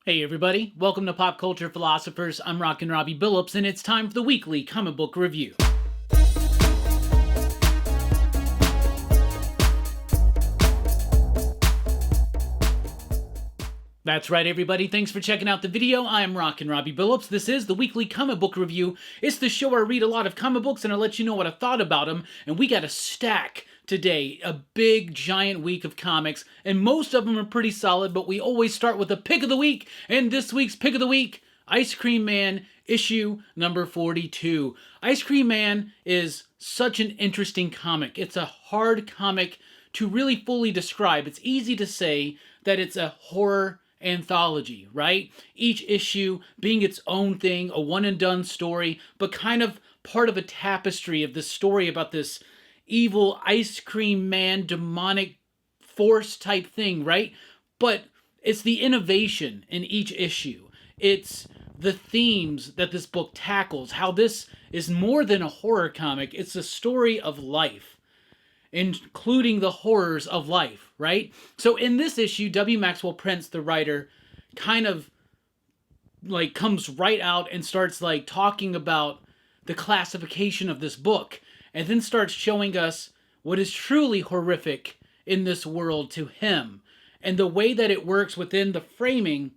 Hey everybody, welcome to Pop Culture Philosophers. I'm Rockin' Robbie Billups, and it's time for the weekly comic book review. That's right everybody, thanks for checking out the video. I am Rockin' Robbie Billups. This is the weekly comic book review. It's the show where I read a lot of comic books and I let you know what I thought about them, and we got a stack today. A big, giant week of comics, and most of them are pretty solid, but we always start with a pick of the week, and this week's pick of the week, Ice Cream Man, issue number 42. Ice Cream Man is such an interesting comic. It's a hard comic to really fully describe. It's easy to say that it's a horror anthology, right? Each issue being its own thing, a one-and-done story, but kind of part of a tapestry of this story about this evil ice cream man, demonic force type thing, right? But it's the innovation in each issue. It's the themes that this book tackles, how this is more than a horror comic. It's a story of life, including the horrors of life, right? So in this issue, W. Maxwell Prince, the writer, kind of like comes right out and starts like talking about the classification of this book, and then starts showing us what is truly horrific in this world to him, and the way that it works within the framing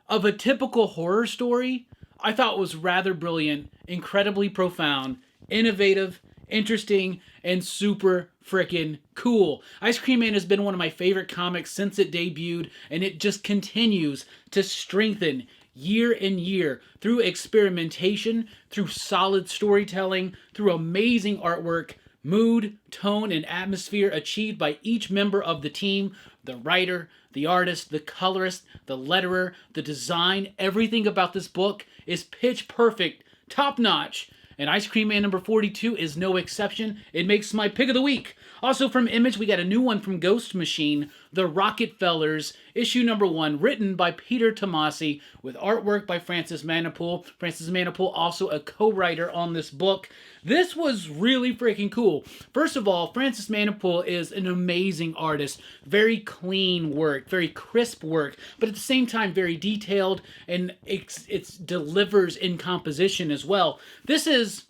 of a typical horror story. I thought was rather brilliant, incredibly profound, innovative, interesting, and super frickin' cool. Ice Cream Man has been one of my favorite comics since it debuted, and it just continues to strengthen year in year through experimentation, through solid storytelling, through amazing artwork, mood, tone, and atmosphere achieved by each member of the team, the writer, the artist, the colorist, the letterer, the design. Everything about this book is pitch perfect, top notch, and Ice Cream Man number 42 is no exception. It makes my pick of the week. Also from Image, we got a new one from Ghost Machine, The Rocketfellers, issue number 1, written by Peter Tomasi, with artwork by Francis Manapul. Francis Manapul also a co-writer on this book. This was really freaking cool. First of all, Francis Manapul is an amazing artist. Very clean work, very crisp work, but at the same time very detailed, and it delivers in composition as well. This is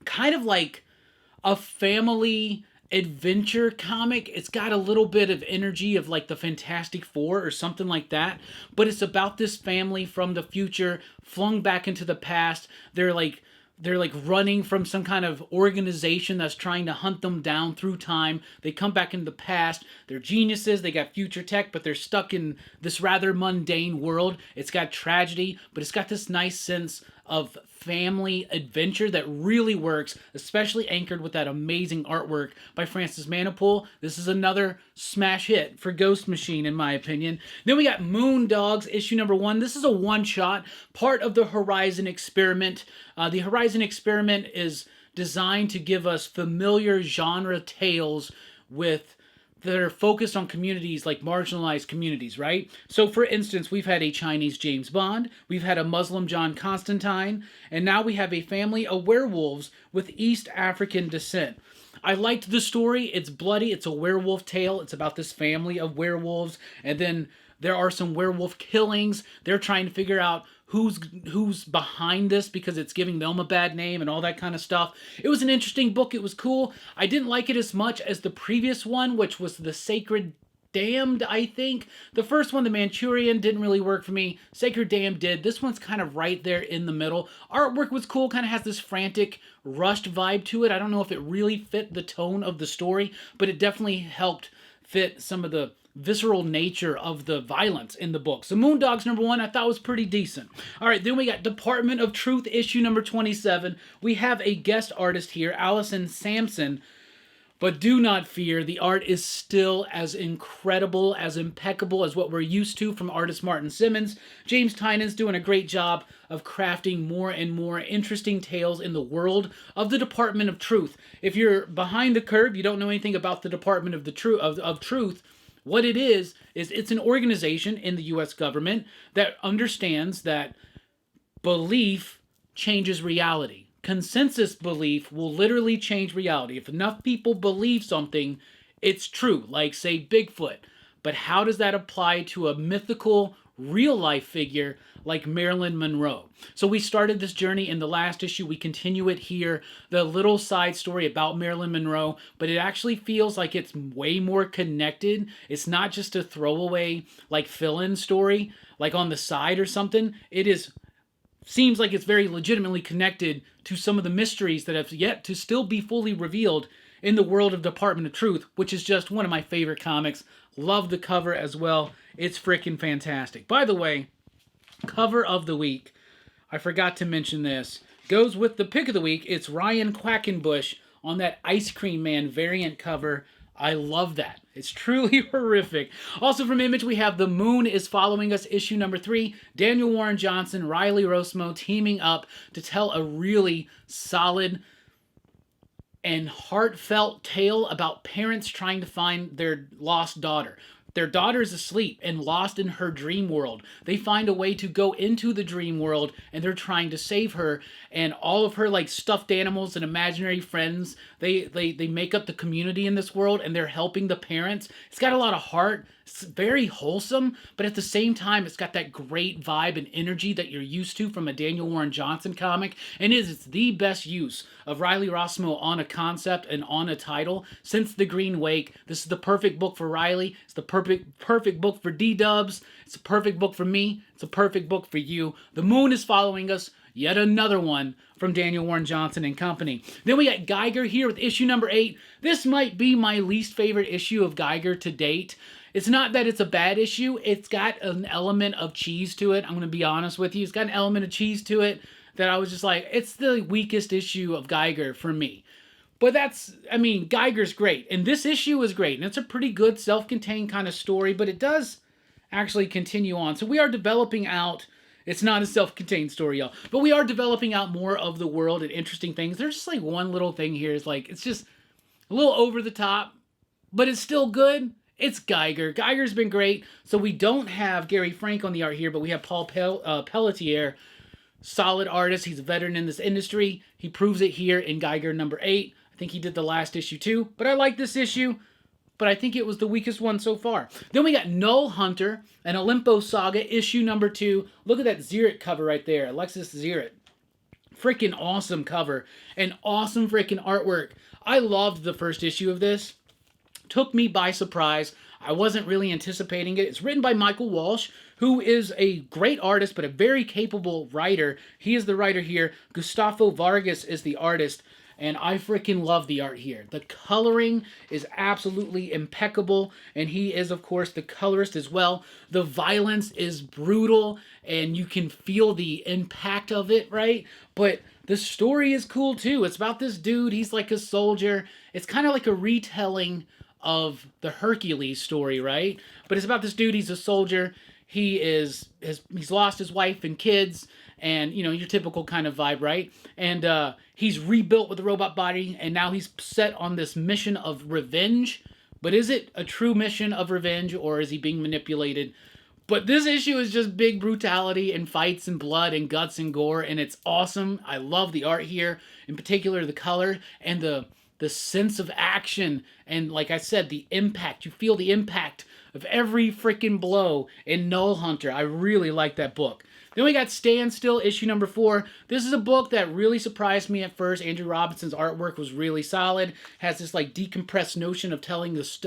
kind of like a family adventure comic. It's got a little bit of energy of like the Fantastic Four or something like that, but it's about this family from the future flung back into the past. They're like running from some kind of organization that's trying to hunt them down through time. They come back into the past. They're geniuses. They got future tech, but they're stuck in this rather mundane world. It's got tragedy, but it's got this nice sense of family adventure that really works, especially anchored with that amazing artwork by Francis Manapul. This is another smash hit for Ghost Machine, in my opinion. Then we got Moondogs, issue number 1. This is a one-shot, part of the Horizon Experiment. The Horizon Experiment is designed to give us familiar genre tales that are focused on communities like marginalized communities, right? So for instance, we've had a Chinese James Bond, we've had a Muslim John Constantine, and now we have a family of werewolves with East African descent. I liked the story. It's bloody. It's a werewolf tale. It's about this family of werewolves, and then there are some werewolf killings. They're trying to figure out who's behind this because it's giving them a bad name and all that kind of stuff. It was an interesting book. It was cool. I didn't like it as much as the previous one, which was The Sacred Damned, I think. The first one, The Manchurian, didn't really work for me. Sacred Damned did. This one's kind of right there in the middle. Artwork was cool, kind of has this frantic, rushed vibe to it. I don't know if it really fit the tone of the story, but it definitely helped fit some of the visceral nature of the violence in the book. So Moondogs number 1 I thought was pretty decent. Alright, then we got Department of Truth issue number 27. We have a guest artist here, Allison Sampson. But do not fear, the art is still as incredible, as impeccable as what we're used to from artist Martin Simmons. James Tynan's doing a great job of crafting more and more interesting tales in the world of the Department of Truth. If you're behind the curve, you don't know anything about the Department of Truth, what it is it's an organization in the U.S. government that understands that belief changes reality. Consensus belief will literally change reality. If enough people believe something, it's true, like, say, Bigfoot. But how does that apply to a mythical real-life figure like Marilyn Monroe. So we started this journey in the last issue. We continue it here. The little side story about Marilyn Monroe, but it actually feels like it's way more connected. It's not just a throwaway, like, fill-in story, like on the side or something. It seems like it's very legitimately connected to some of the mysteries that have yet to still be fully revealed in the world of Department of Truth, which is just one of my favorite comics. Love the cover as well. It's freaking fantastic. By the way, cover of the week, I forgot to mention this, goes with the pick of the week. It's Ryan Quackenbush on that Ice Cream Man variant cover. I love that. It's truly horrific. Also from Image, we have The Moon is Following Us, issue number 3. Daniel Warren Johnson, Riley Rosmo teaming up to tell a really solid and heartfelt tale about parents trying to find their lost daughter. Their daughter is asleep and lost in her dream world. They find a way to go into the dream world, and they're trying to save her. And all of her, like, stuffed animals and imaginary friends, they make up the community in this world, and they're helping the parents. It's got a lot of heart. It's very wholesome, but at the same time, it's got that great vibe and energy that you're used to from a Daniel Warren Johnson comic. And it's the best use of Riley Rossmo on a concept and on a title since The Green Wake. This is the perfect book for Riley. It's the perfect book for D-Dubs. It's a perfect book for me. It's a perfect book for you. The Moon is Following Us. Yet another one from Daniel Warren Johnson and company. Then we got Geiger here with issue number 8. This might be my least favorite issue of Geiger to date. It's not that it's a bad issue. It's got an element of cheese to it. I'm going to be honest with you. It's got an element of cheese to it that I was just like, it's the weakest issue of Geiger for me. But Geiger's great. And this issue is great. And it's a pretty good self-contained kind of story, but it does actually continue on. So we are developing out. It's not a self-contained story, y'all. But we are developing out more of the world and interesting things. There's just like one little thing here. It's just a little over the top, but it's still good. It's Geiger. Geiger's been great. So we don't have Gary Frank on the art here, but we have Paul Pelletier. Solid artist. He's a veteran in this industry. He proves it here in Geiger number 8. I think he did the last issue too. But I like this issue. But I think it was the weakest one so far. Then we got Null Hunter and Olympos Saga, issue number 2. Look at that Zirot cover right there. Alexis Zirot. Freaking awesome cover. And awesome freaking artwork. I loved the first issue of this. Took me by surprise. I wasn't really anticipating it. It's written by Michael Walsh, who is a great artist, but a very capable writer. He is the writer here. Gustavo Vargas is the artist. And I freaking love the art here. The coloring is absolutely impeccable. And he is, of course, the colorist as well. The violence is brutal. And you can feel the impact of it, right? But the story is cool, too. It's about this dude. He's like a soldier. It's kind of like a retelling of the Hercules story, right? But it's about this dude. He's a soldier. He's lost his wife and kids. And, you know, your typical kind of vibe, right? And he's rebuilt with a robot body, and now he's set on this mission of revenge. But is it a true mission of revenge, or is he being manipulated? But this issue is just big brutality and fights and blood and guts and gore, and it's awesome. I love the art here, in particular the color and the sense of action. And like I said, the impact. You feel the impact of every freaking blow in Null Hunter. I really like that book. Then we got Stand Still, issue number 4. This is a book that really surprised me at first. Andrew Robinson's artwork was really solid. Has this like decompressed notion of telling this.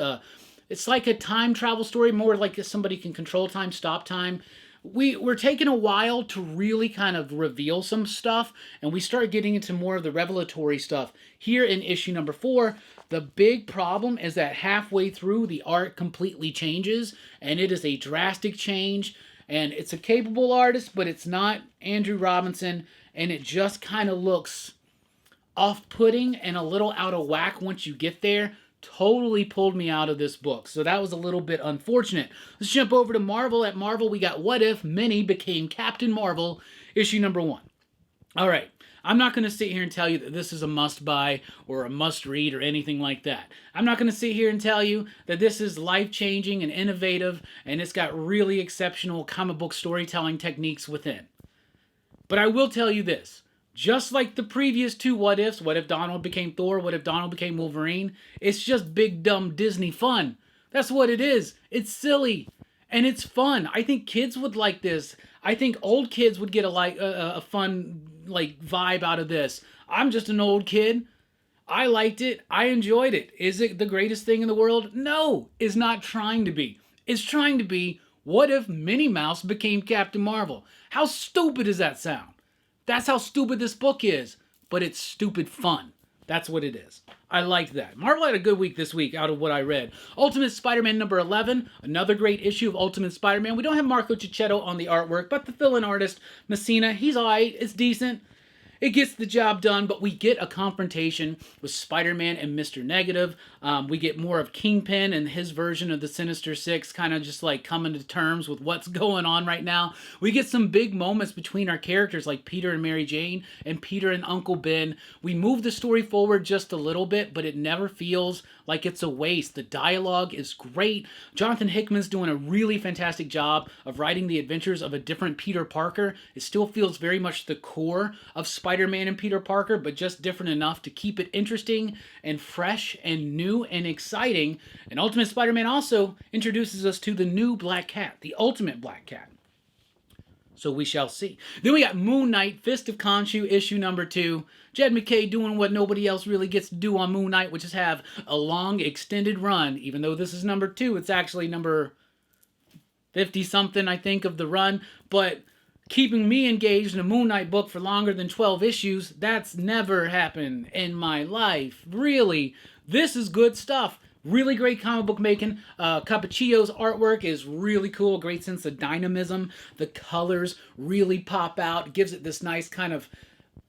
It's like a time travel story, more like somebody can control time, stop time. We're taking a while to really kind of reveal some stuff, and we start getting into more of the revelatory stuff. Here in issue number 4, the big problem is that halfway through, the art completely changes, and it is a drastic change. And it's a capable artist, but it's not Andrew Robinson. And it just kind of looks off-putting and a little out of whack once you get there. Totally pulled me out of this book. So that was a little bit unfortunate. Let's jump over to Marvel. At Marvel, we got What If Minnie Became Captain Marvel, issue number 1. All right. I'm not going to sit here and tell you that this is a must-buy or a must-read or anything like that. I'm not going to sit here and tell you that this is life-changing and innovative and it's got really exceptional comic book storytelling techniques within. But I will tell you this. Just like the previous 2 What Ifs, what if Donald became Thor, what if Donald became Wolverine, it's just big, dumb Disney fun. That's what it is. It's silly. and it's fun. I think kids would like this. I think old kids would get a fun like vibe out of this. I'm just an old kid. I liked it. I enjoyed it. Is it the greatest thing in the world? No, it's not trying to be. It's trying to be, what if Minnie Mouse became Captain Marvel? How stupid does that sound? That's how stupid this book is, but it's stupid fun. That's what it is. I liked that. Marvel had a good week this week out of what I read. Ultimate Spider-Man number 11, another great issue of Ultimate Spider-Man. We don't have Marco Cicchetto on the artwork, but the fill-in artist, Messina, he's alright. It's decent. It gets the job done, but we get a confrontation with Spider-Man and Mr. Negative. We get more of Kingpin and his version of the Sinister Six, kind of just like coming to terms with what's going on right now. We get some big moments between our characters like Peter and Mary Jane and Peter and Uncle Ben. We move the story forward just a little bit, but it never feels like it's a waste. The dialogue is great. Jonathan Hickman's doing a really fantastic job of writing the adventures of a different Peter Parker. It still feels very much the core of Spider-Man and Peter Parker, but just different enough to keep it interesting and fresh and new and exciting. And Ultimate Spider-Man also introduces us to the new Black Cat, the Ultimate Black Cat. So we shall see. Then we got Moon Knight, Fist of Khonshu, issue number 2. Jed MacKay doing what nobody else really gets to do on Moon Knight, which is have a long, extended run. Even though this is number 2, it's actually number 50-something, I think, of the run. But keeping me engaged in a Moon Knight book for longer than 12 issues, that's never happened in my life. Really, this is good stuff. Really great comic book making. Cappuccio's artwork is really cool. Great sense of dynamism. The colors really pop out. It gives it this nice kind of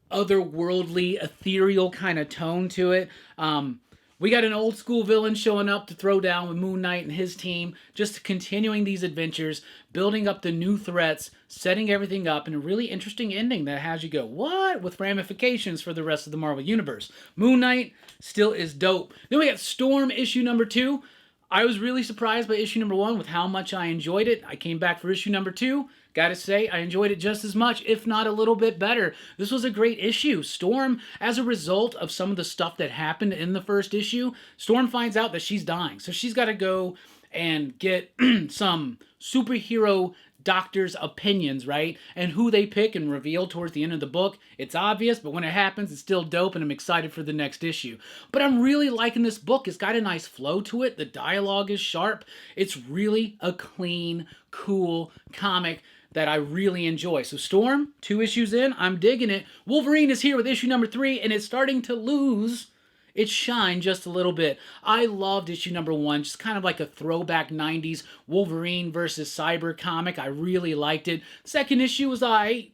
otherworldly, ethereal kind of tone to it. We got an old school villain showing up to throw down with Moon Knight and his team, just continuing these adventures, building up the new threats, setting everything up, and a really interesting ending that has you go, what? With ramifications for the rest of the Marvel Universe. Moon Knight still is dope. Then we got Storm issue number 2. I was really surprised by issue number 1 with how much I enjoyed it. I came back for issue number 2. Gotta say, I enjoyed it just as much, if not a little bit better. This was a great issue. Storm, as a result of some of the stuff that happened in the first issue, Storm finds out that she's dying. So she's got to go and get some superhero doctors' opinions, right? And who they pick and reveal towards the end of the book. It's obvious, but when it happens, it's still dope, and I'm excited for the next issue. But I'm really liking this book. It's got a nice flow to it. The dialogue is sharp. It's really a clean, cool comic that I really enjoy. So Storm, 2 issues in, I'm digging it. Wolverine is here with issue number 3, and it's starting to lose its shine just a little bit. I loved issue number 1, just kind of like a throwback 90s Wolverine versus Cyber comic. I really liked it. Second issue was aight.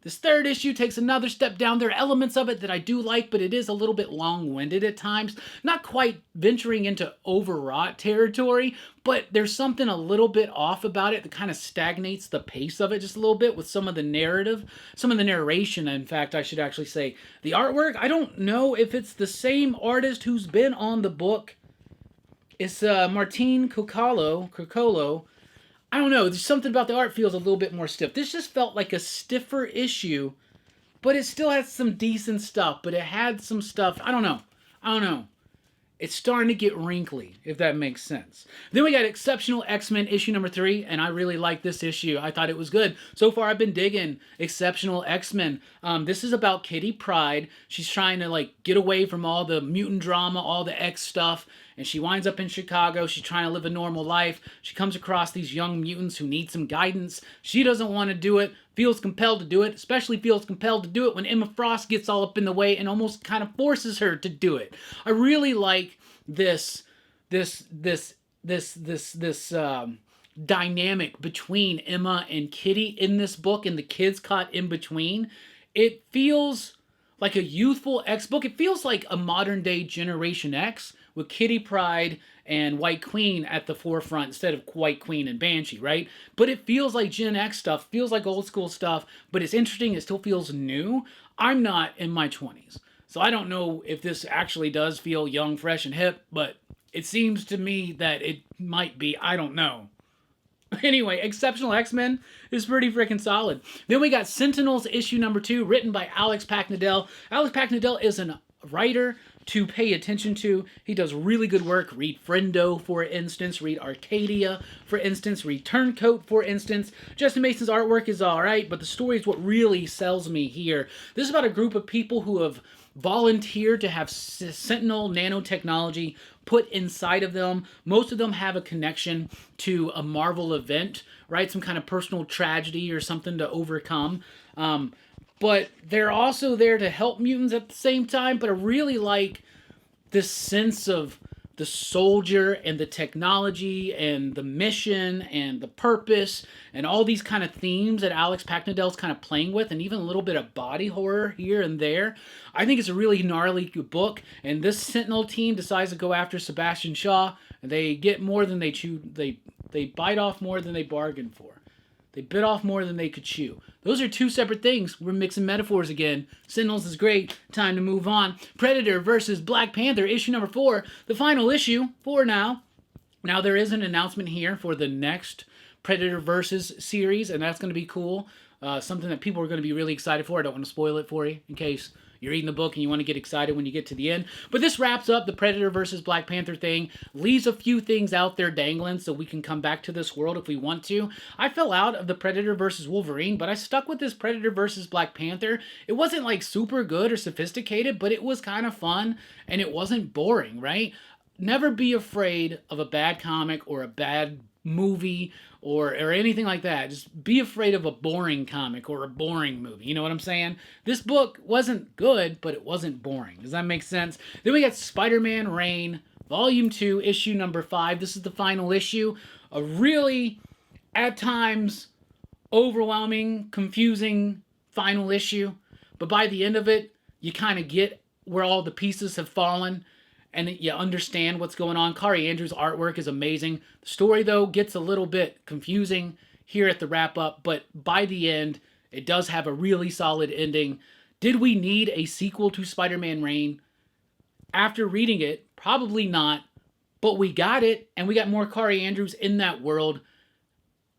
This third issue takes another step down. There are elements of it that I do like, but it is a little bit long-winded at times. Not quite venturing into overwrought territory, but there's something a little bit off about it that kind of stagnates the pace of it just a little bit with some of the narrative, some of the narration, in fact, I should actually say. The artwork, I don't know if it's the same artist who's been on the book. It's Martin Coccolo. I don't know, there's something about the art feels a little bit more stiff. This just felt like a stiffer issue, but it still has some decent stuff, but it had some stuff, I don't know. It's starting to get wrinkly, if that makes sense. Then we got Exceptional X-Men issue number 3, and I really like this issue. I thought it was good. So far, I've been digging Exceptional X-Men. This is about Kitty Pryde. She's trying to, like, get away from all the mutant drama, all the X stuff, and she winds up in Chicago. She's trying to live a normal life. She comes across these young mutants who need some guidance. She doesn't want to do it, feels compelled to do it, especially feels compelled to do it when Emma Frost gets all up in the way and almost kind of forces her to do it. I really like this dynamic between Emma and Kitty in this book and the kids caught in between. It feels like a youthful X book. It feels like a modern day Generation X with Kitty Pryde and White Queen at the forefront instead of White Queen and Banshee, right? But it feels like Gen X stuff, feels like old school stuff, but it's interesting, it still feels new. I'm not in my 20s, so I don't know if this actually does feel young, fresh, and hip, but it seems to me that it might be, I don't know. Anyway, Exceptional X-Men is pretty freaking solid. Then we got Sentinels issue number 2, written by Alex Paknadel. Alex Paknadel is a writer to pay attention to. He does really good work. Read Friendo, for instance. Read Arcadia, for instance. Read Turncoat, for instance. Justin Mason's artwork is alright, but the story is what really sells me here. This is about a group of people who have volunteered to have Sentinel nanotechnology put inside of them. Most of them have a connection to a Marvel event, right? Some kind of personal tragedy or something to overcome. But they're also there to help mutants at the same time. But I really like this sense of the soldier and the technology and the mission and the purpose and all these kind of themes that Alex Packnadell's kind of playing with, and even a little bit of body horror here and there. I think it's a really gnarly book, and this Sentinel team decides to go after Sebastian Shaw, and they get more than they chew. They bite off more than they bargained for. They bit off more than they could chew. Those are two separate things. We're mixing metaphors again. Sentinels is great. Time to move on. Predator versus Black Panther, issue number 4. The final issue for now. Now, there is an announcement here for the next Predator versus series, and that's going to be cool. Something that people are going to be really excited for. I don't want to spoil it for you in case you're reading the book and you want to get excited when you get to the end. But this wraps up the Predator versus Black Panther thing. Leaves a few things out there dangling so we can come back to this world if we want to. I fell out of the Predator versus Wolverine, but I stuck with this Predator versus Black Panther. It wasn't like super good or sophisticated, but it was kind of fun and it wasn't boring, right? Never be afraid of a bad comic or a bad movie or anything like that. Just be afraid of a boring comic or a boring movie. You know what I'm saying? This book wasn't good, but it wasn't boring. Does that make sense? Then we got Spider-Man Reign, Volume 2, issue number 5. This is the final issue. A really, at times, overwhelming, confusing final issue. But by the end of it, you kind of get where all the pieces have fallen, and you understand what's going on. Kari Andrews' artwork is amazing. The story, though, gets a little bit confusing here at the wrap-up, but by the end, it does have a really solid ending. Did we need a sequel to Spider-Man Reign? After reading it, probably not, but we got it, and we got more Kari Andrews in that world,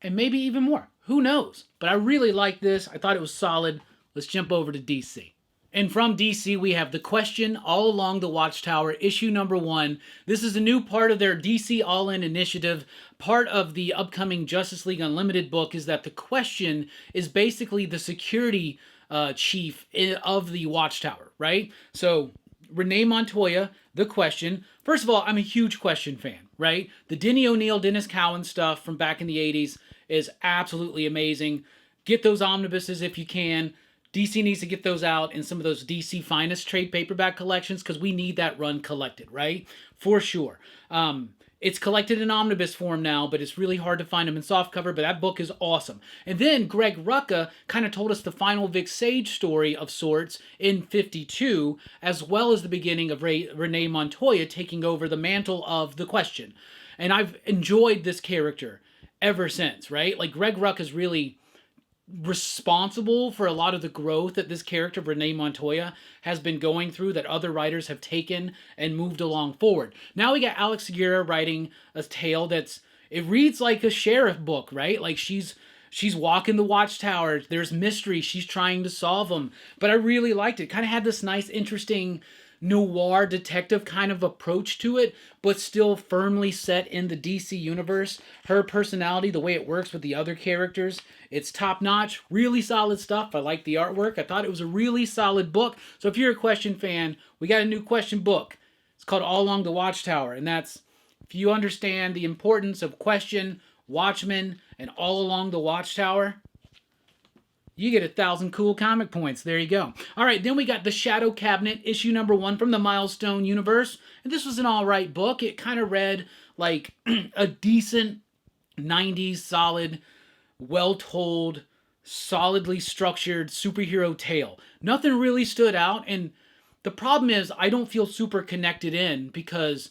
and maybe even more. Who knows? But I really like this. I thought it was solid. Let's jump over to DC. And from DC, we have The Question, All Along the Watchtower, issue number 1. This is a new part of their DC All-In initiative. Part of the upcoming Justice League Unlimited book is that The Question is basically the security chief of the Watchtower, right? So, Renee Montoya, The Question. First of all, I'm a huge Question fan, right? The Denny O'Neil, Dennis Cowan stuff from back in the 80s is absolutely amazing. Get those omnibuses if you can. DC needs to get those out in some of those DC Finest trade paperback collections because we need that run collected, right? For sure. It's collected in omnibus form now, but it's really hard to find them in softcover, but that book is awesome. And then Greg Rucka kind of told us the final Vic Sage story of sorts in 52, as well as the beginning of Renee Montoya taking over the mantle of The Question. And I've enjoyed this character ever since, right? Like, Greg Rucka is really responsible for a lot of the growth that this character of Renee Montoya has been going through that other writers have taken and moved along forward. Now we got Alex Segura writing a tale it reads like a sheriff book, right? Like she's walking the Watchtower. There's mystery. She's trying to solve them. But I really liked it. Kind of had this nice, interesting noir detective kind of approach to it, but still firmly set in the DC universe. Her personality, the way it works with the other characters, it's top-notch, really solid stuff. I like the artwork. I thought it was a really solid book. So if you're a Question fan, we got a new Question book. It's called All Along the Watchtower, and that's, if you understand the importance of Question, Watchmen, and All Along the Watchtower, you get 1,000 cool comic points. There you go. All right, then we got The Shadow Cabinet, issue number 1 from the Milestone universe. And this was an all right book. It kind of read like a decent 90s solid, well-told, solidly structured superhero tale. Nothing really stood out. And the problem is I don't feel super connected in because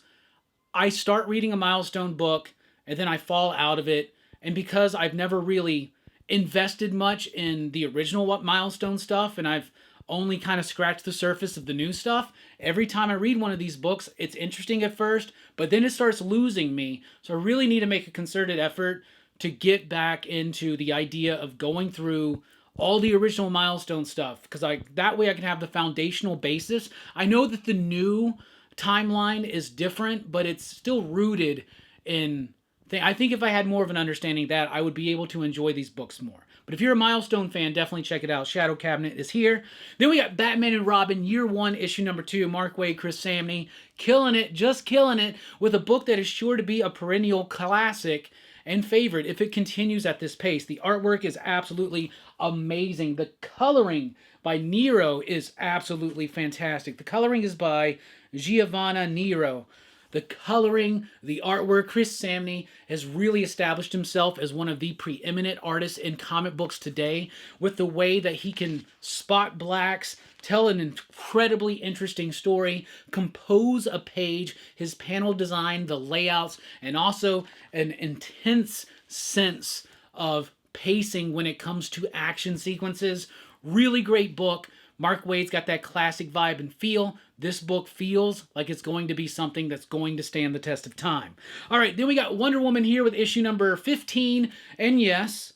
I start reading a Milestone book and then I fall out of it. And because I've never really invested much in the original Milestone stuff, and I've only kind of scratched the surface of the new stuff. Every time I read one of these books, it's interesting at first, but then it starts losing me. So I really need to make a concerted effort to get back into the idea of going through all the original Milestone stuff, because that way I can have the foundational basis. I know that the new timeline is different, but it's still rooted in I think if I had more of an understanding of that, I would be able to enjoy these books more. But if you're a Milestone fan, definitely check it out. Shadow Cabinet is here. Then we got Batman and Robin, Year 1, Issue number 2. Mark Waid, Chris Samney. Killing it, just killing it, with a book that is sure to be a perennial classic and favorite if it continues at this pace. The artwork is absolutely amazing. The coloring by Nero is absolutely fantastic. The coloring is by Giovanna Nero. The coloring, the artwork, Chris Samney has really established himself as one of the preeminent artists in comic books today, with the way that he can spot blacks, tell an incredibly interesting story, compose a page, his panel design, the layouts, and also an intense sense of pacing when it comes to action sequences. Really great book. Mark Waid's got that classic vibe and feel. This book feels like it's going to be something that's going to stand the test of time. All right, then we got Wonder Woman here with issue number 15. And yes,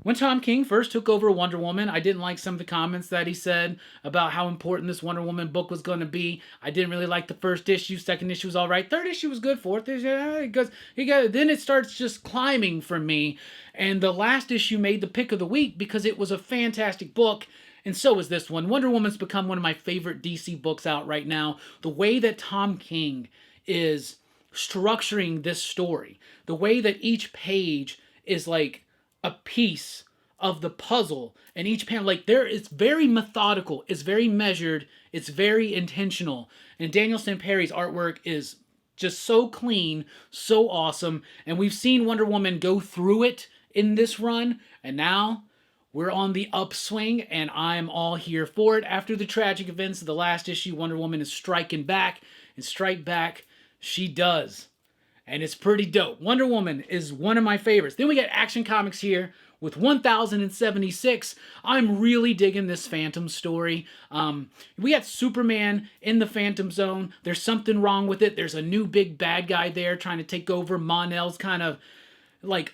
when Tom King first took over Wonder Woman, I didn't like some of the comments that he said about how important this Wonder Woman book was going to be. I didn't really like the first issue. Second issue was all right. Third issue was good. Fourth issue, then it starts just climbing for me. And the last issue made the pick of the week because it was a fantastic book. And so is this one. Wonder Woman's become one of my favorite DC books out right now. The way that Tom King is structuring this story, the way that each page is like a piece of the puzzle, and each panel, like it's very methodical, it's very measured, it's very intentional. And Daniel Stamperi's artwork is just so clean, so awesome. And we've seen Wonder Woman go through it in this run, and now we're on the upswing, and I'm all here for it. After the tragic events of the last issue, Wonder Woman is striking back, and strike back she does. And it's pretty dope. Wonder Woman is one of my favorites. Then we got Action Comics here with 1076. I'm really digging this Phantom story. We got Superman in the Phantom Zone. There's something wrong with it. There's a new big bad guy there trying to take over. Mon-El's kind of like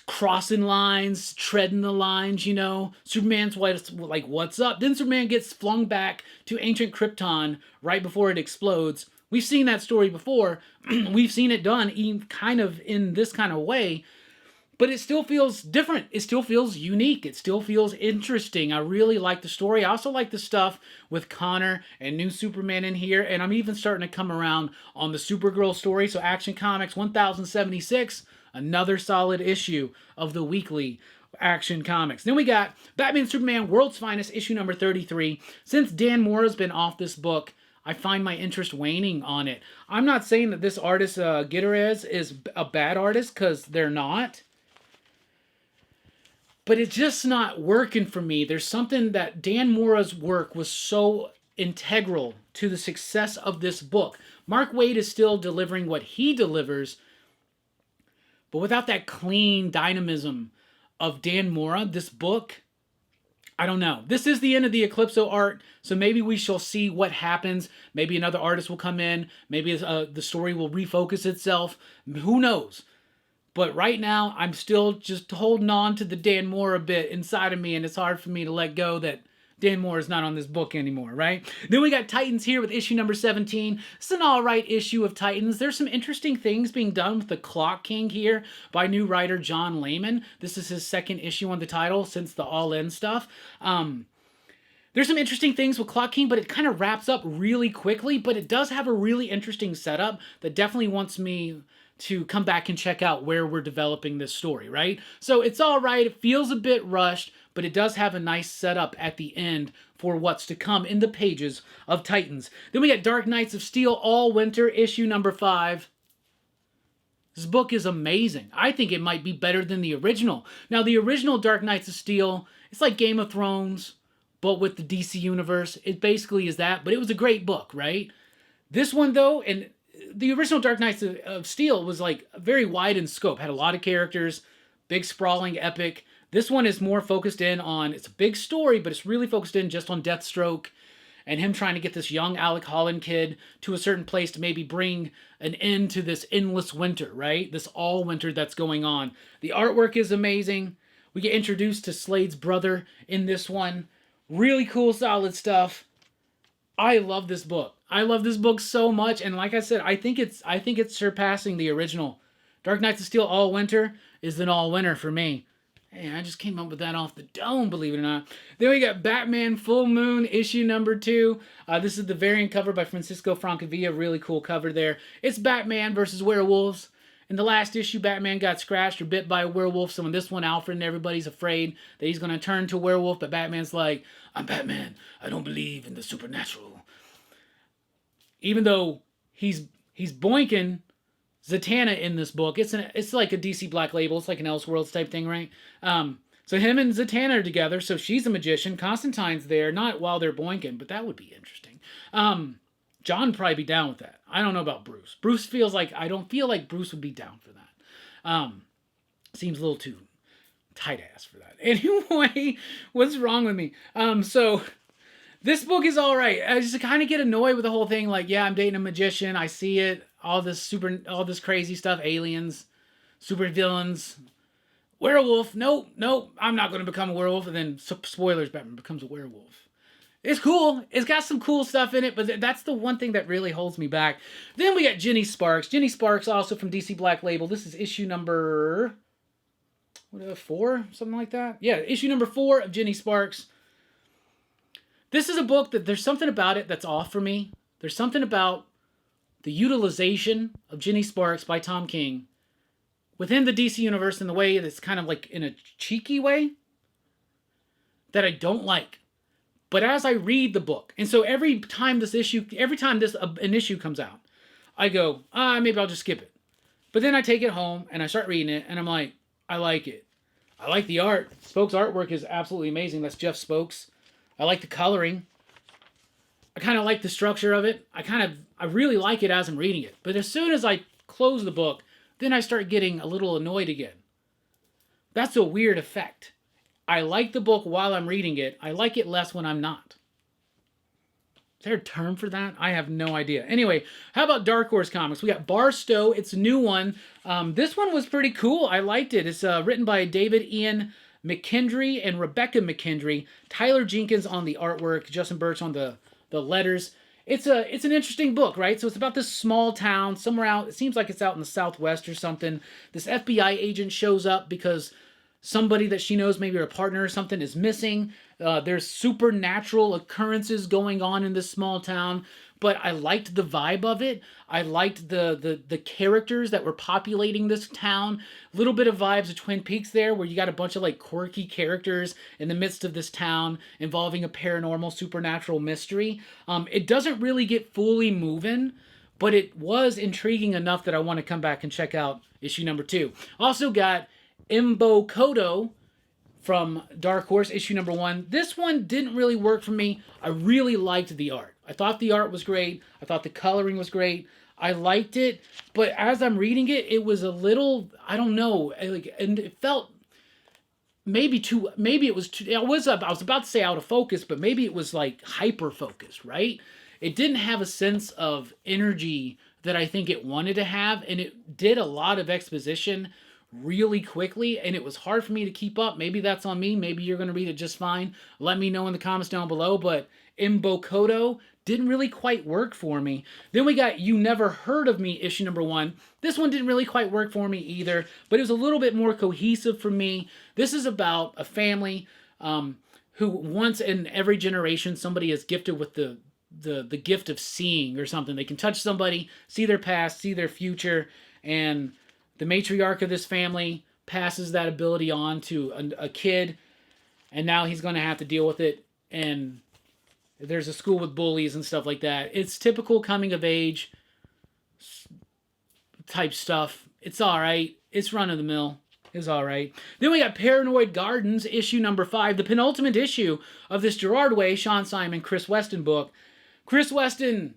crossing lines, treading the lines, you know. Superman's like, what's up? Then Superman gets flung back to ancient Krypton right before it explodes. We've seen that story before. We've seen it done kind of in this kind of way, but it still feels different. It still feels unique. It still feels interesting. I really like the story. I also like the stuff with Connor and New Superman in here, and I'm even starting to come around on the Supergirl story. So Action Comics 1076, another solid issue of the weekly Action Comics. Then we got Batman Superman World's Finest, issue number 33. Since Dan Mora's been off this book, I find my interest waning on it. I'm not saying that this artist, Gutierrez, is a bad artist, because they're not. But it's just not working for me. There's something that Dan Mora's work was so integral to the success of this book. Mark Waid is still delivering what he delivers, but without that clean dynamism of Dan Mora, this book, I don't know. This is the end of the Eclipso art, so maybe we shall see what happens. Maybe another artist will come in. Maybe the story will refocus itself. Who knows? But right now, I'm still just holding on to the Dan Mora bit inside of me, and it's hard for me to let go that Dan Mora is not on this book anymore, right? Then we got Titans here with issue number 17. It's an alright issue of Titans. There's some interesting things being done with the Clock King here by new writer John Layman. This is his second issue on the title since the All In stuff. There's some interesting things with Clock King, but it kind of wraps up really quickly, but it does have a really interesting setup that definitely wants me to come back and check out where we're developing this story, right? So it's all right. It feels a bit rushed, but it does have a nice setup at the end for what's to come in the pages of Titans. Then we got Dark Knights of Steel All Winter, issue number 5. This book is amazing. I think it might be better than the original. Now, the original Dark Knights of Steel, it's like Game of Thrones, but with the DC universe. It basically is that, but it was a great book, right? This one, though, and the original Dark Knights of Steel was like very wide in scope, had a lot of characters, big sprawling epic. This one is more focused in on, it's a big story, but it's really focused in just on Deathstroke and him trying to get this young Alec Holland kid to a certain place to maybe bring an end to this endless winter, right? This all winter that's going on. The artwork is amazing. We get introduced to Slade's brother in this one. Really cool, solid stuff. I love this book. I love this book so much, and like I said, I think it's surpassing the original. Dark Knights of Steel All Winter is an all winner for me. Hey, I just came up with that off the dome, believe it or not. Then we got Batman Full Moon, issue number 2. This is the variant cover by Francisco Francavilla. Really cool cover there. It's Batman versus werewolves. In the last issue, Batman got scratched or bit by a werewolf. So in this one, Alfred and everybody's afraid that he's going to turn to a werewolf. But Batman's like, I'm Batman. I don't believe in the supernatural. Even though he's boinking Zatanna in this book. It's like a DC Black Label. It's like an Elseworlds type thing, right? So him and Zatanna are together. So she's a magician. Constantine's there, not while they're boinking, but that would be interesting. John would probably be down with that. I don't know about Bruce. I don't feel like Bruce would be down for that. Seems a little too tight ass for that. Anyway, what's wrong with me? So this book is all right. I just kind of get annoyed with the whole thing. Like, yeah, I'm dating a magician. I see it. All this crazy stuff. Aliens, super villains, werewolf. Nope. I'm not going to become a werewolf. And then spoilers, Batman becomes a werewolf. It's cool. It's got some cool stuff in it, but that's the one thing that really holds me back. Then we got Jenny Sparks. Jenny Sparks, also from DC Black Label. This is issue number 4, something like that. Yeah, issue number 4 of Jenny Sparks. This is a book that there's something about it that's off for me. There's something about the utilization of Jenny Sparks by Tom King within the DC universe in the way that's kind of like in a cheeky way that I don't like. But as I read the book, and so every time an issue comes out, I go, maybe I'll just skip it. But then I take it home and I start reading it and I'm like, I like it. I like the art. Spoke's artwork is absolutely amazing. That's Jeff Spokes. I like the coloring. I kind of like the structure of it. I really like it as I'm reading it. But as soon as I close the book, then I start getting a little annoyed again. That's a weird effect. I like the book while I'm reading it. I like it less when I'm not. Is there a term for that? I have no idea. Anyway, how about Dark Horse Comics? We got Barstow. It's a new one. This one was pretty cool. I liked it. It's written by David Ian McKendry and Rebecca McKendry. Tyler Jenkins on the artwork. Justin Birch on the letters. It's an interesting book, right? So it's about this small town somewhere out. It seems like it's out in the Southwest or something. This FBI agent shows up because somebody that she knows, maybe her partner or something, is missing. There's supernatural occurrences going on in this small town, but I liked the vibe of it. I liked the characters that were populating this town. A little bit of vibes of Twin Peaks there, where you got a bunch of like quirky characters in the midst of this town involving a paranormal, supernatural mystery. It doesn't really get fully moving, but it was intriguing enough that I want to come back and check out issue number 2. Also got Imbo Kodo from Dark Horse, issue number 1. This one didn't really work for me. I really liked the art. I thought the art was great. I thought the coloring was great. I liked it, but as I'm reading it, it was a little, I don't know, and it felt I was about to say out of focus, but maybe it was like hyper focused, right? It didn't have a sense of energy that I think it wanted to have, and it did a lot of exposition really quickly, and it was hard for me to keep up. Maybe that's on me. Maybe you're going to read it just fine. Let me know in the comments down below, but Imbokodo didn't really quite work for me. Then we got You Never Heard of Me, issue number 1. This one didn't really quite work for me either, but it was a little bit more cohesive for me. This is about a family who once in every generation, somebody is gifted with the gift of seeing or something. They can touch somebody, see their past, see their future, and the matriarch of this family passes that ability on to a kid, and now he's going to have to deal with it, and there's a school with bullies and stuff like that. It's typical coming-of-age type stuff. It's all right. It's run-of-the-mill. It's all right. Then we got Paranoid Gardens, issue number 5, the penultimate issue of this Gerard Way, Sean Simon, Chris Weston book. Chris Weston,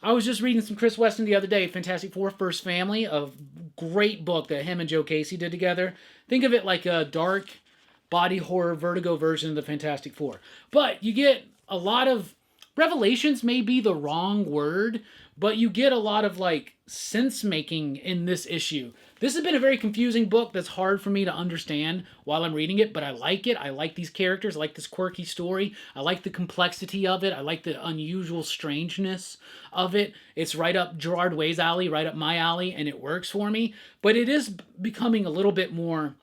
I was just reading some Chris Weston the other day, Fantastic Four First Family, a great book that him and Joe Casey did together. Think of it like a dark body horror Vertigo version of the Fantastic Four. But you get a lot of, revelations may be the wrong word, but you get a lot of like sense making in this issue. This has been a very confusing book that's hard for me to understand while I'm reading it, but I like it. I like these characters. I like this quirky story. I like the complexity of it. I like the unusual strangeness of it. It's right up Gerard Way's alley, right up my alley, and it works for me. But it is becoming a little bit more,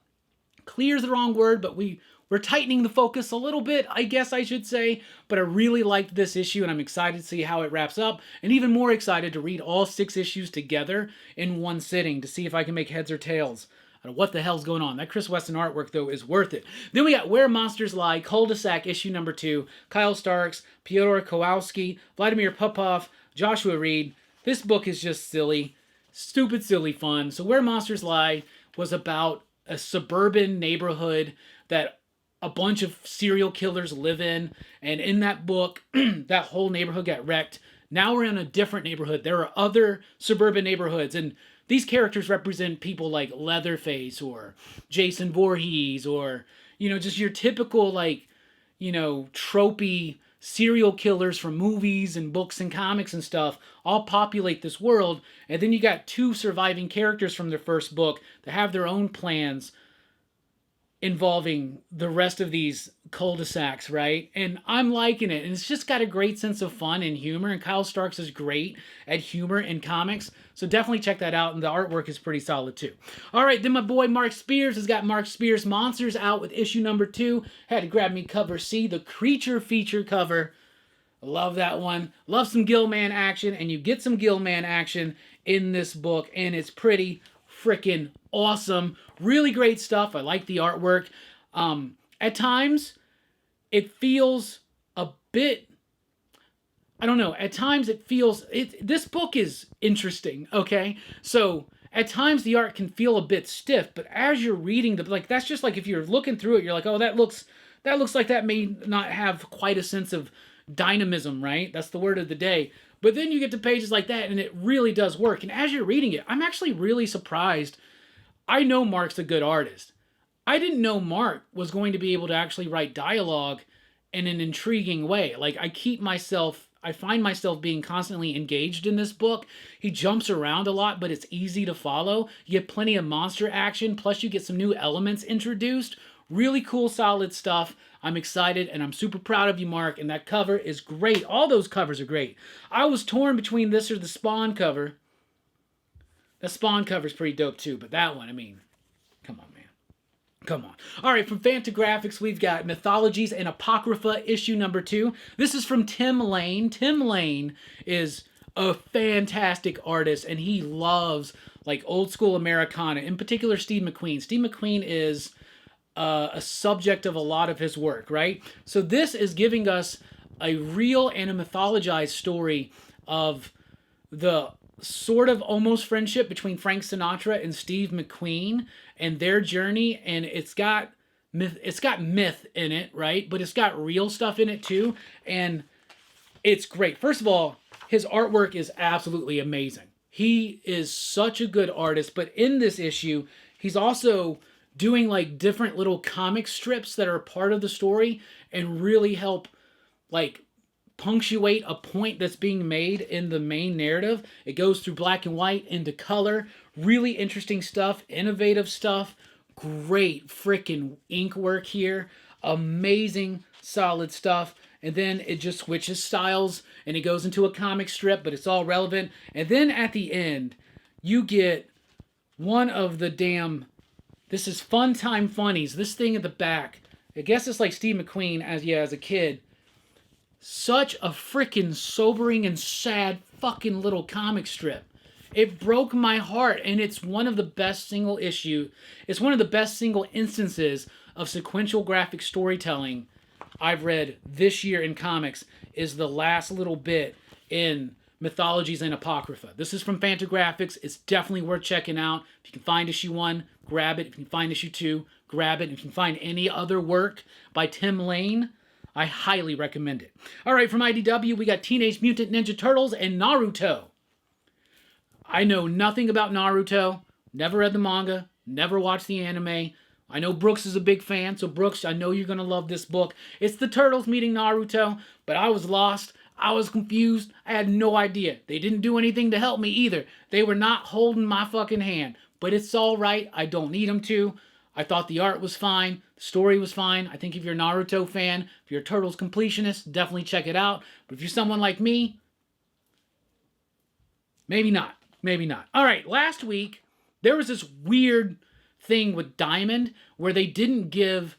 clear is the wrong word, but we're tightening the focus a little bit, I guess I should say. But I really liked this issue, and I'm excited to see how it wraps up, and even more excited to read all 6 issues together in one sitting to see if I can make heads or tails out of what the hell's going on. That Chris Weston artwork, though, is worth it. Then we got Where Monsters Lie, Cul-de-sac, issue number 2, Kyle Starks, Pyotr Kowalski, Vladimir Popov, Joshua Reed. This book is just silly, stupid, silly fun. So Where Monsters Lie was about a suburban neighborhood that a bunch of serial killers live in, and in that book, that whole neighborhood got wrecked. Now we're in a different neighborhood. There are other suburban neighborhoods, and these characters represent people like Leatherface or Jason Voorhees or, you know, just your typical, like, you know, tropey serial killers from movies and books and comics and stuff all populate this world. And then you got 2 surviving characters from their first book that have their own plans involving the rest of these cul-de-sacs, right? And I'm liking it. And it's just got a great sense of fun and humor. And Kyle Starks is great at humor in comics. So definitely check that out. And the artwork is pretty solid too. All right, then my boy Mark Spears has got Mark Spears Monsters out with issue number 2. Had to grab me cover C, the Creature feature cover. Love that one. Love some Gillman action. And you get some Gillman action in this book. And it's pretty freaking awesome. Really great stuff. I like the artwork. At times, it feels a bit, I don't know, at times it feels, this book is interesting, okay? So, at times the art can feel a bit stiff, but as you're reading the, like, that's just like if you're looking through it, you're like, oh, that looks like that may not have quite a sense of dynamism, right? That's the word of the day. But then you get to pages like that, and it really does work. And as you're reading it, I'm actually really surprised. I know Mark's a good artist. I didn't know Mark was going to be able to actually write dialogue in an intriguing way. Like, I find myself being constantly engaged in this book. He jumps around a lot, but it's easy to follow. You get plenty of monster action, plus you get some new elements introduced. Really cool, solid stuff. I'm excited, and I'm super proud of you, Mark, and that cover is great. All those covers are great. I was torn between this or the Spawn cover. The Spawn cover is pretty dope, too, but that one, I mean, come on, man. Come on. All right, from FantaGraphics, we've got Mythologies and Apocrypha, issue number 2. This is from Tim Lane. Tim Lane is a fantastic artist, and he loves, like, old school Americana, in particular Steve McQueen. Steve McQueen is a subject of a lot of his work, right? So this is giving us a real and a mythologized story of the sort of almost friendship between Frank Sinatra and Steve McQueen and their journey, and it's got myth in it, right? But it's got real stuff in it too, and it's great. First of all, his artwork is absolutely amazing. He is such a good artist, but in this issue, he's also doing like different little comic strips that are part of the story and really help like punctuate a point that's being made in the main narrative. It goes through black and white into color. Really interesting stuff, innovative stuff. Great freaking ink work here. Amazing, solid stuff. And then it just switches styles and it goes into a comic strip, but it's all relevant. And then at the end, you get one of the damn, this is Fun Time Funnies. This thing at the back, I guess it's like Steve McQueen as a kid. Such a freaking sobering and sad fucking little comic strip. It broke my heart, and it's one of the best single instances of sequential graphic storytelling I've read this year in comics. Is the last little bit in Mythologies and Apocrypha. This is from FantaGraphics. It's definitely worth checking out. If you can find issue 1, grab it. If you can find issue 2, grab it. If you can find any other work by Tim Lane, I highly recommend it. All right, from IDW, we got Teenage Mutant Ninja Turtles and Naruto. I know nothing about Naruto. Never read the manga. Never watched the anime. I know Brooks is a big fan, so Brooks, I know you're going to love this book. It's the Turtles meeting Naruto, but I was lost. I was confused. I had no idea. They didn't do anything to help me either. They were not holding my fucking hand. but it's all right. I don't need them to. I thought the art was fine. The story was fine. I think if you're a Naruto fan, if you're a Turtles completionist, definitely check it out. But if you're someone like me, maybe not. Maybe not. All right, last week, there was this weird thing with Diamond where they didn't give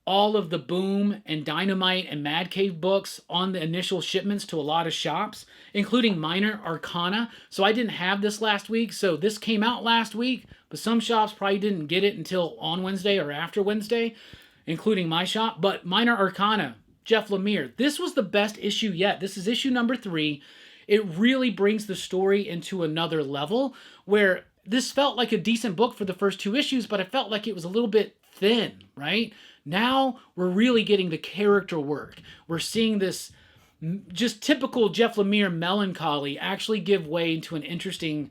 all of the Boom and Dynamite and Mad Cave books on the initial shipments to a lot of shops, including Minor Arcana. So I didn't have this last week. So this came out last week, but some shops probably didn't get it until on Wednesday or after Wednesday, including my shop. But Minor Arcana, Jeff Lemire, this was the best issue yet. This is issue number 3. It really brings the story into another level where this felt like a decent book for the first 2 issues, but I felt like it was a little bit thin, right? Now we're really getting the character work. We're seeing this just typical Jeff Lemire melancholy actually give way to an interesting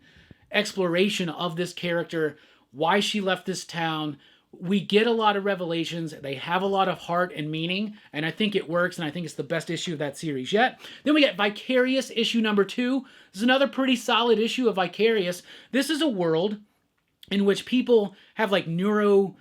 exploration of this character, why she left this town. We get a lot of revelations. They have a lot of heart and meaning, and I think it works, and I think it's the best issue of that series yet. Then we get Vicarious, issue number 2. This is another pretty solid issue of Vicarious. This is a world in which people have like neuro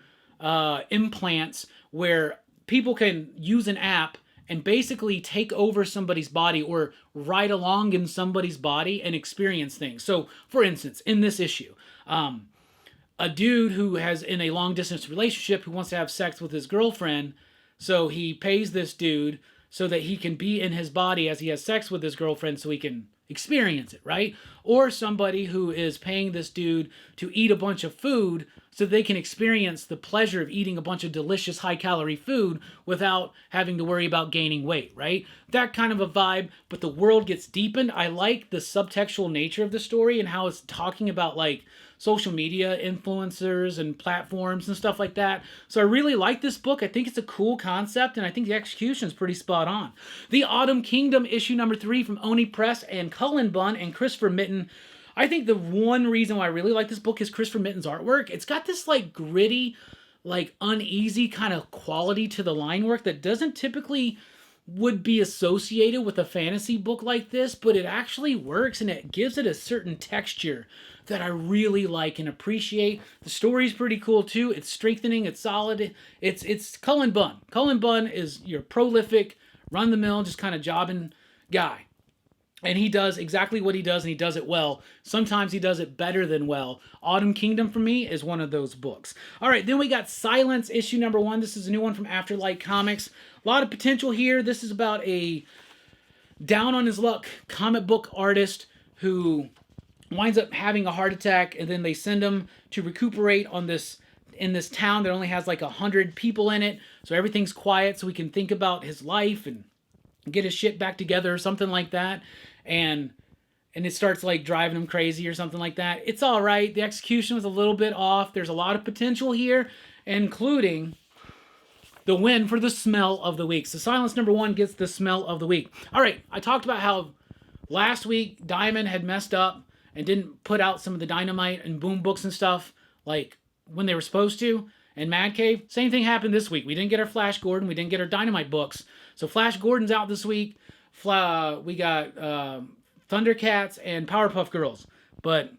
implants where people can use an app and basically take over somebody's body or ride along in somebody's body and experience things. So, for instance, in this issue, a dude who has in a long distance relationship who wants to have sex with his girlfriend, so he pays this dude so that he can be in his body as he has sex with his girlfriend so he can experience it, right? Or somebody who is paying this dude to eat a bunch of food so they can experience the pleasure of eating a bunch of delicious high-calorie food without having to worry about gaining weight, right? That kind of a vibe, but the world gets deepened. I like the subtextual nature of the story and how it's talking about like social media influencers and platforms and stuff like that. So I really like this book. I think it's a cool concept, and I think the execution is pretty spot on. The Autumn Kingdom, issue number 3 from Oni Press and Cullen Bunn and Christopher Mitten. I think the one reason why I really like this book is Christopher Mitten's artwork. It's got this like gritty, like uneasy kind of quality to the line work that doesn't typically would be associated with a fantasy book like this, but it actually works and it gives it a certain texture that I really like and appreciate. The story's pretty cool too. It's strengthening, it's solid. It's Cullen Bunn. Cullen Bunn is your prolific, run-the-mill, just kind of jobbing guy. And he does exactly what he does, and he does it well. Sometimes he does it better than well. Autumn Kingdom, for me, is one of those books. All right, then we got Silence, issue number 1. This is a new one from Afterlight Comics. A lot of potential here. This is about a down-on-his-luck comic book artist who winds up having a heart attack, and then they send him to recuperate on this in this town that only has like 100 people in it. So everything's quiet, so he can think about his life and get his shit back together or something like that. And it starts like driving him crazy or something like that. It's all right. The execution was a little bit off. There's a lot of potential here, including the win for the smell of the week. So Silence number 1 gets the smell of the week. All right, I talked about how last week Diamond had messed up and didn't put out some of the Dynamite and Boom books and stuff like when they were supposed to. And Mad Cave, same thing happened this week. We didn't get our Flash Gordon. We didn't get our Dynamite books. So Flash Gordon's out this week. We got Thundercats and Powerpuff Girls. But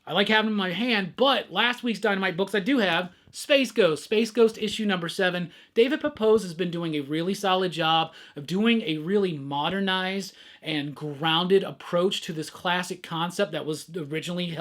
I like having them in my hand. But last week's Dynamite books I do have. Space Ghost. Space Ghost issue number 7. David Pepose has been doing a really solid job of doing a really modernized and grounded approach to this classic concept that was originally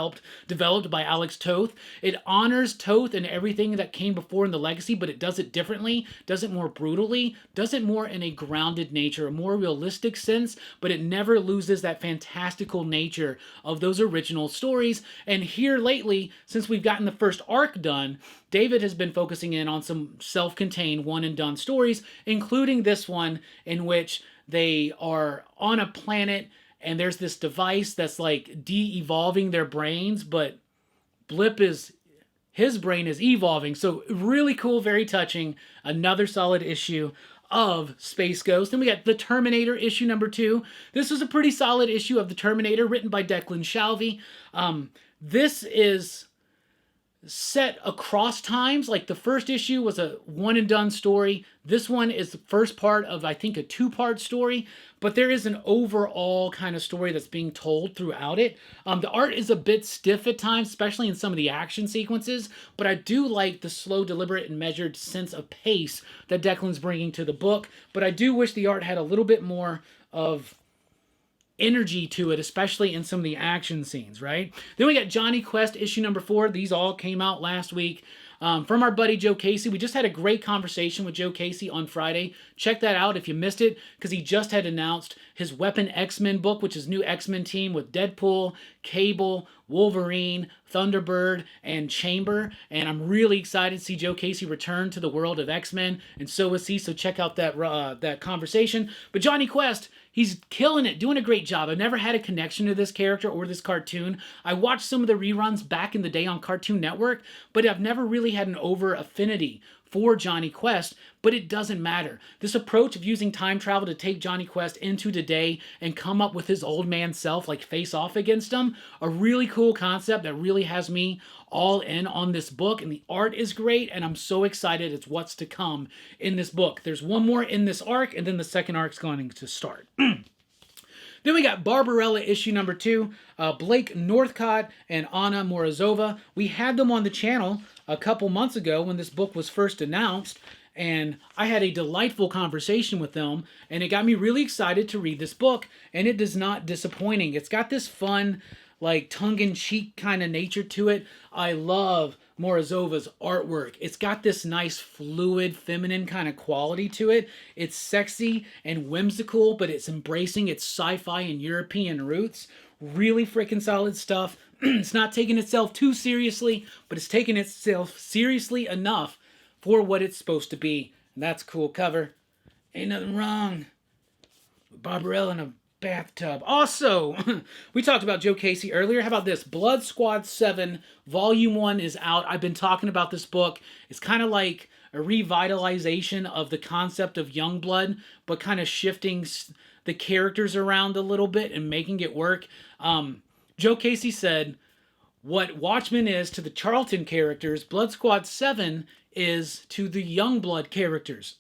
developed by Alex Toth. It honors Toth and everything that came before in the legacy, but it does it differently, does it more brutally, does it more in a grounded nature, a more realistic sense, but it never loses that fantastical nature of those original stories. And here lately, since we've gotten the first arc done, David has been focusing in on some self-contained one-and-done stories, including this one in which they are on a planet and there's this device that's like de-evolving their brains, but his brain is evolving. So really cool, very touching. Another solid issue of Space Ghost. Then we got The Terminator, issue number 2. This was a pretty solid issue of The Terminator, written by Declan Shalvey. This is set across times. Like the first issue was a one and done story. This one is the first part of, I think, a two-part story, but there is an overall kind of story that's being told throughout it. The art is a bit stiff at times, especially in some of the action sequences, but I do like the slow, deliberate, and measured sense of pace that Declan's bringing to the book, but I do wish the art had a little bit more of energy to it, especially in some of the action scenes, right? Then we got Johnny Quest issue number 4. These all came out last week. From our buddy Joe Casey. We just had a great conversation with Joe Casey on Friday. Check that out if you missed it, because he just had announced his Weapon X-Men book, which is new X-Men team with Deadpool, Cable, Wolverine, Thunderbird, and Chamber. And I'm really excited to see Joe Casey return to the world of X-Men, and so is he. So check out that conversation. But Johnny Quest, he's killing it, doing a great job. I've never had a connection to this character or this cartoon. I watched some of the reruns back in the day on Cartoon Network, but I've never really had an over affinity for Johnny Quest, but it doesn't matter. This approach of using time travel to take Johnny Quest into today and come up with his old man self, like face off against him, a really cool concept that really has me all in on this book, and the art is great, and I'm so excited it's what's to come in this book. There's one more in this arc, and then the second arc's going to start. Then we got Barbarella issue number 2, Blake Northcott and Anna Morozova. We had them on the channel a couple months ago when this book was first announced, and I had a delightful conversation with them, and it got me really excited to read this book, and it is not disappointing. It's got this fun, like, tongue-in-cheek kind of nature to it. I love Morozova's artwork. It's got this nice, fluid, feminine kind of quality to it. It's sexy and whimsical, but it's embracing its sci-fi and European roots. Really freaking solid stuff. It's not taking itself too seriously, but it's taking itself seriously enough for what it's supposed to be. And that's a cool cover. Ain't nothing wrong with Barbarella in a bathtub. Also, we talked about Joe Casey earlier. How about this? Blood Squad 7 Volume 1 is out. I've been talking about this book. It's kind of like a revitalization of the concept of Youngblood, but kind of shifting the characters around a little bit and making it work. Joe Casey said, what Watchmen is to the Charlton characters, Blood Squad 7 is to the Youngblood characters.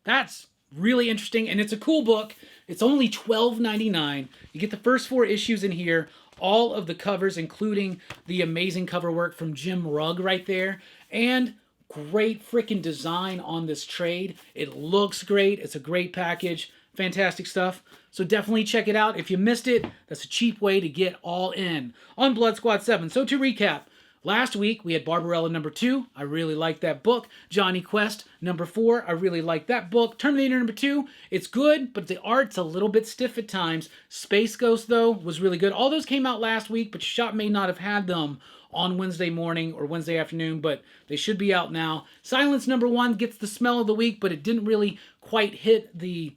That's really interesting, and it's a cool book. It's only $12.99. You get the first 4 issues in here, all of the covers, including the amazing cover work from Jim Rugg right there, and great freaking design on this trade. It looks great. It's a great package. Fantastic stuff. So definitely check it out. If you missed it, that's a cheap way to get all in on Blood Squad 7. So to recap, last week we had Barbarella number 2. I really liked that book. Johnny Quest number 4. I really liked that book. Terminator number 2. It's good, but the art's a little bit stiff at times. Space Ghost, though, was really good. All those came out last week, but your shop may not have had them on Wednesday morning or Wednesday afternoon, but they should be out now. Silence number 1 gets the smell of the week, but it didn't really quite hit the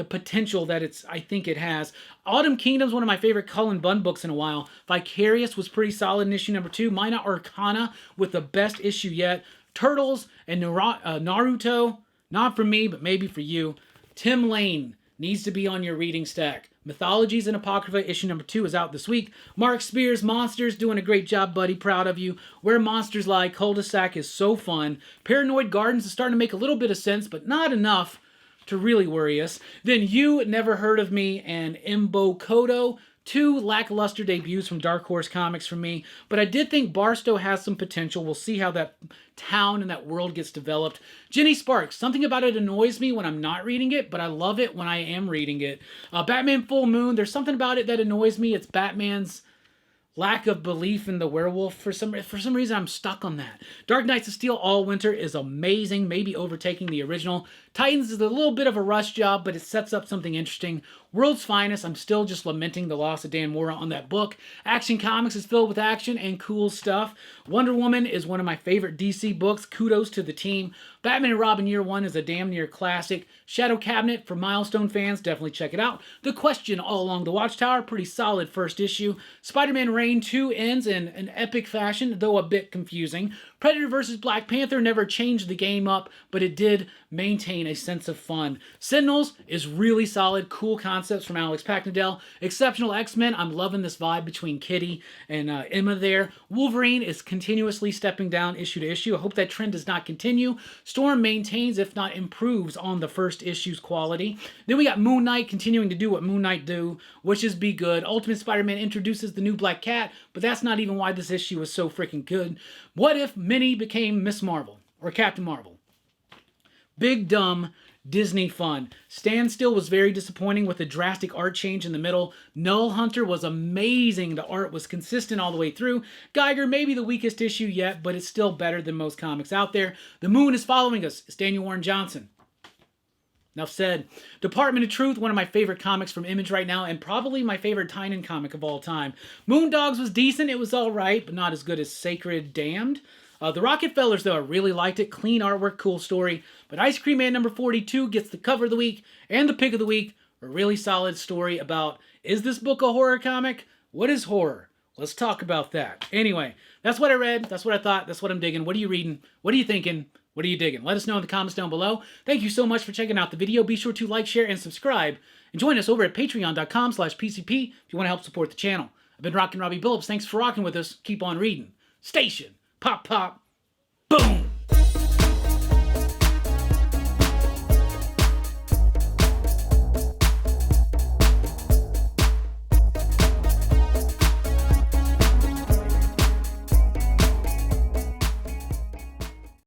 potential that I think it has. Autumn Kingdom's one of my favorite Cullen Bunn books in a while. Vicarious was pretty solid in issue number 2. Mina Arcana with the best issue yet. Turtles and Naruto, not for me, but maybe for you. Tim Lane needs to be on your reading stack. Mythologies and Apocrypha issue number 2 is out this week. Mark Spears, Monsters, doing a great job, buddy. Proud of you. Where Monsters Lie, Cul-de-sac is so fun. Paranoid Gardens is starting to make a little bit of sense, but not enough to really worry us. Then You Never Heard of Me and Imbo Kodo, 2 lackluster debuts from Dark Horse Comics for me, but I did think Barstow has some potential. We'll see how that town and that world gets developed. Jenny Sparks, something about it annoys me when I'm not reading it, but I love it when I am reading it. Batman Full Moon, there's something about it that annoys me. It's Batman's lack of belief in the werewolf. For some reason, I'm stuck on that. Dark Knights of Steel All Winter is amazing, maybe overtaking the original. Titans is a little bit of a rush job, but it sets up something interesting. World's Finest, I'm still just lamenting the loss of Dan Mora on that book. Action Comics is filled with action and cool stuff. Wonder Woman is one of my favorite DC books. Kudos to the team. Batman and Robin Year One is a damn near classic. Shadow Cabinet, for Milestone fans, definitely check it out. The Question All Along the Watchtower, pretty solid first issue. Spider-Man Reign 2 ends in an epic fashion, though a bit confusing. Predator vs. Black Panther never changed the game up, but it did maintain a sense of fun. Sentinels is really solid, cool concepts from Alex Packnadell. Exceptional X-Men, I'm loving this vibe between Kitty and Emma there. Wolverine is continuously stepping down issue to issue. I hope that trend does not continue. Storm maintains, if not improves, on the first issue's quality. Then we got Moon Knight continuing to do what Moon Knight do, which is be good. Ultimate Spider-Man introduces the new Black Cat, but that's not even why this issue was so freaking good. What if Minnie became Miss Marvel or Captain Marvel? Big dumb Disney fun. Stand Still was very disappointing with a drastic art change in the middle. Null Hunter was amazing. The art was consistent all the way through. Geiger, maybe the weakest issue yet, but it's still better than most comics out there. The Moon is Following Us. It's Daniel Warren Johnson. Enough said. Department of Truth, one of my favorite comics from Image right now, and probably my favorite Tynan comic of all time. Moondogs was decent. It was all right, but not as good as Sacred Damned. The Rocketfellers, though, I really liked it. Clean artwork, cool story. But Ice Cream Man number 42 gets the cover of the week and the pick of the week. A really solid story about, is this book a horror comic? What is horror? Let's talk about that. Anyway, that's what I read. That's what I thought. That's what I'm digging. What are you reading? What are you thinking? What are you digging? Let us know in the comments down below. Thank you so much for checking out the video. Be sure to like, share, and subscribe. And join us over at patreon.com/PCP if you want to help support the channel. I've been Rockin' Robbie Billups. Thanks for rocking with us. Keep on reading. Station. Pop, pop. Boom.